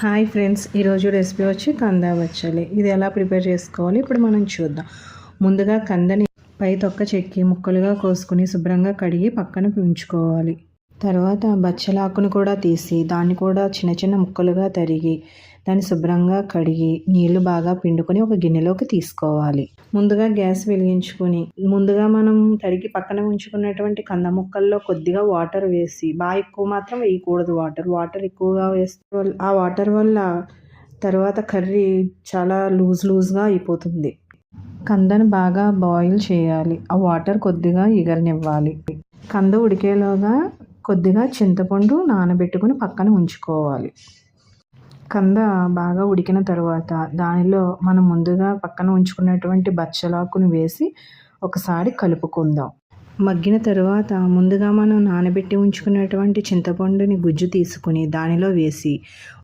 Hi friends, ఈరోజు recipe వచ్చి కంద బచ్చలి. ఇది ఎలా ప్రిపేర్ చేసుకోవాలి ఇప్పుడు మనం చూద్దాం. ముందుగా కందని పై తొక్క చెక్కి ముక్కలుగా కోసుకుని శుభ్రంగా కడిగి పక్కన ఉంచుకోవాలి. తర్వాత బచ్చలాకును కూడా తీసి దాన్ని కూడా చిన్న చిన్న ముక్కలుగా తరిగి దాన్ని శుభ్రంగా కడిగి నీళ్లు బాగా పిండుకొని ఒక గిన్నెలోకి తీసుకోవాలి. ముందుగా గ్యాస్ వెలిగించుకొని ముందుగా మనం తరిగి పక్కన ఉంచుకున్నటువంటి కంద ముక్కల్లో కొద్దిగా వాటర్ వేసి, బాగా ఎక్కువ మాత్రం వేయకూడదు. వాటర్ ఎక్కువగా వేస్తే ఆ వాటర్ వల్ల తర్వాత కర్రీ చాలా లూజ్గా అయిపోతుంది. కందను బాగా బాయిల్ చేయాలి. ఆ వాటర్ కొద్దిగా ఎగరనివ్వాలి. కంద ఉడికేలోగా కొద్దిగా చింతపండు నానబెట్టుకుని పక్కన ఉంచుకోవాలి. కంద బాగా ఉడికిన తర్వాత దానిలో మనం ముందుగా పక్కన ఉంచుకున్నటువంటి బచ్చలాకును వేసి ఒకసారి కలుపుకుందాం. మగ్గిన తర్వాత ముందుగా మనం నానబెట్టి ఉంచుకున్నటువంటి చింతపండుని గుజ్జు తీసుకుని దానిలో వేసి